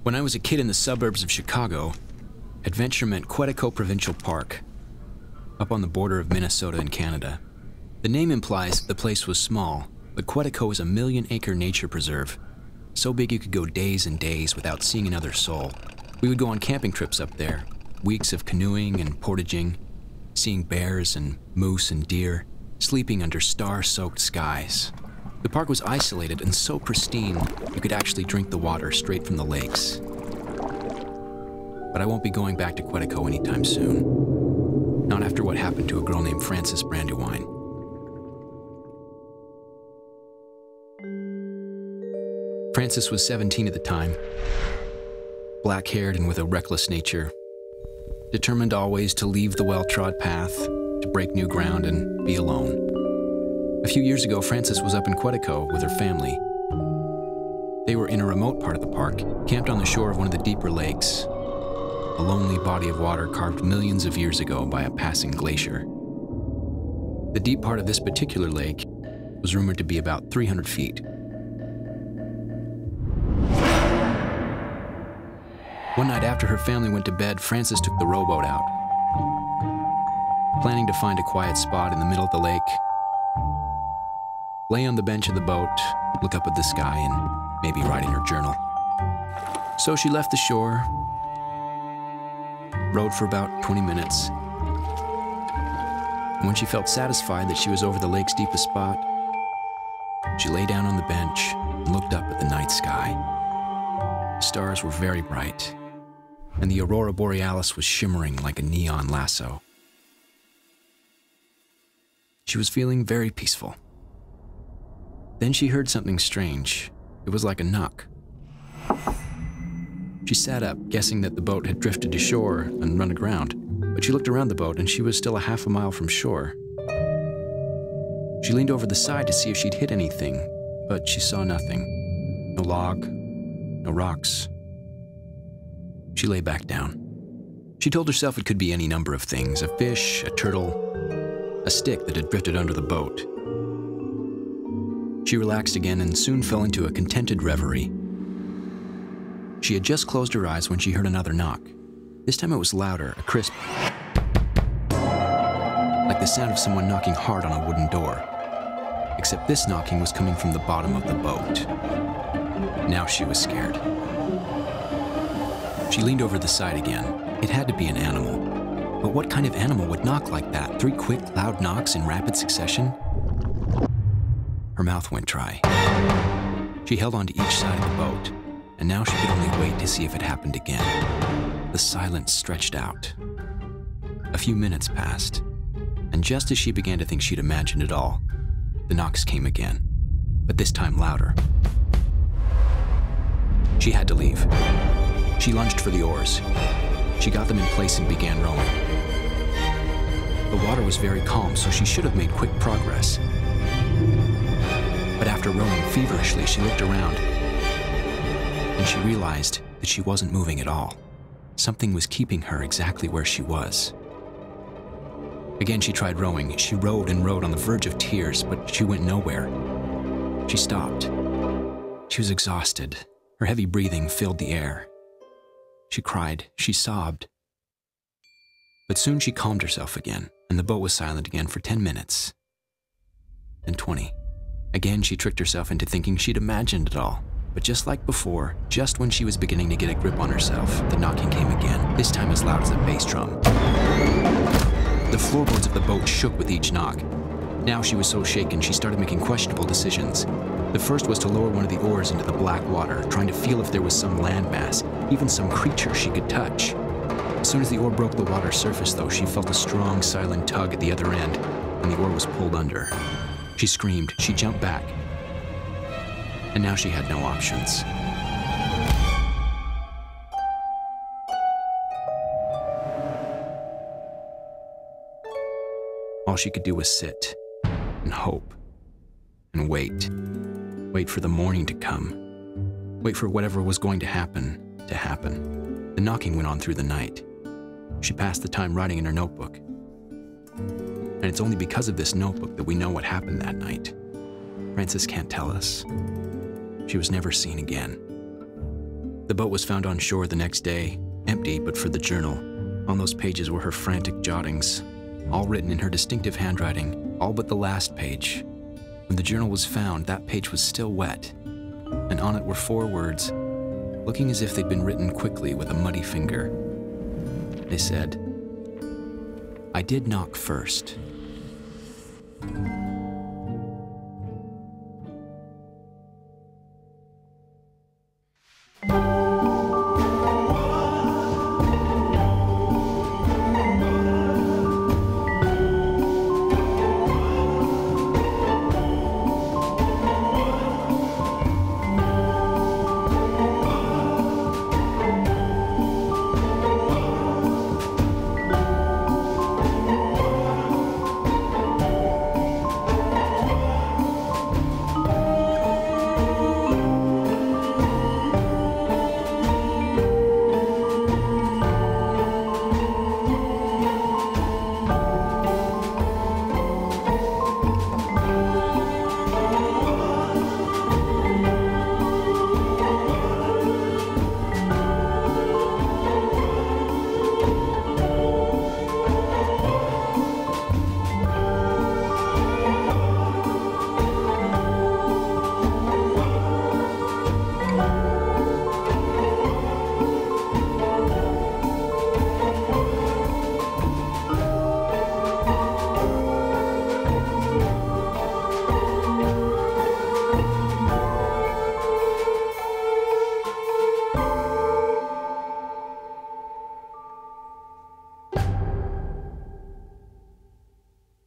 When I was a kid in the suburbs of Chicago, adventure meant Quetico Provincial Park, up on the border of Minnesota and Canada. The name implies the place was small, but Quetico is a 1,000,000-acre nature preserve, so big you could go days and days without seeing another soul. We would go on camping trips up there, weeks of canoeing and portaging, seeing bears and moose and deer, sleeping under star-soaked skies. The park was isolated and so pristine, you could actually drink the water straight from the lakes. But I won't be going back to Quetico anytime soon. Not after what happened to a girl named Frances Brandywine. Frances was 17 at the time, black-haired and with a reckless nature, determined always to leave the well-trod path, to break new ground and be alone. A few years ago, Frances was up in Quetico with her family. They were in a remote part of the park, camped on the shore of one of the deeper lakes, a lonely body of water carved millions of years ago by a passing glacier. The deep part of this particular lake was rumored to be about 300 feet. One night after her family went to bed, Frances took the rowboat out, planning to find a quiet spot in the middle of the lake, lay on the bench of the boat, look up at the sky, and maybe write in her journal. So she left the shore, rowed for about 20 minutes. And when she felt satisfied that she was over the lake's deepest spot, she lay down on the bench and looked up at the night sky. The stars were very bright, and the aurora borealis was shimmering like a neon lasso. She was feeling very peaceful. Then she heard something strange. It was like a knock. She sat up, guessing that the boat had drifted to shore and run aground, but she looked around the boat and she was still a half a mile from shore. She leaned over the side to see if she'd hit anything, but she saw nothing. No log, no rocks. She lay back down. She told herself it could be any number of things: a fish, a turtle, a stick that had drifted under the boat. She relaxed again and soon fell into a contented reverie. She had just closed her eyes when she heard another knock. This time it was louder, a crisp, like the sound of someone knocking hard on a wooden door. Except this knocking was coming from the bottom of the boat. Now she was scared. She leaned over the side again. It had to be an animal. But what kind of animal would knock like that? 3 quick, loud knocks in rapid succession? Her mouth went dry. She held on to each side of the boat, and now she could only wait to see if it happened again. The silence stretched out. A few minutes passed, and just as she began to think she'd imagined it all, the knocks came again, but this time louder. She had to leave. She lunged for the oars. She got them in place and began rowing. The water was very calm, so she should have made quick progress. But after rowing feverishly, she looked around, and she realized that she wasn't moving at all. Something was keeping her exactly where she was. Again, she tried rowing. She rowed and rowed on the verge of tears, but she went nowhere. She stopped. She was exhausted. Her heavy breathing filled the air. She cried. She sobbed. But soon she calmed herself again, and the boat was silent again for 10 minutes. Then 20. Again, she tricked herself into thinking she'd imagined it all. But just like before, just when she was beginning to get a grip on herself, the knocking came again, this time as loud as a bass drum. The floorboards of the boat shook with each knock. Now she was so shaken, she started making questionable decisions. The first was to lower one of the oars into the black water, trying to feel if there was some landmass, even some creature she could touch. As soon as the oar broke the water surface, though, she felt a strong, silent tug at the other end, and the oar was pulled under. She screamed, she jumped back, and now she had no options. All she could do was sit and hope and wait. Wait for the morning to come. Wait for whatever was going to happen to happen. The knocking went on through the night. She passed the time writing in her notebook. And it's only because of this notebook that we know what happened that night. Frances can't tell us. She was never seen again. The boat was found on shore the next day, empty but for the journal. On those pages were her frantic jottings, all written in her distinctive handwriting, all but the last page. When the journal was found, that page was still wet, and on it were 4 words, looking as if they'd been written quickly with a muddy finger. They said, "I did knock first."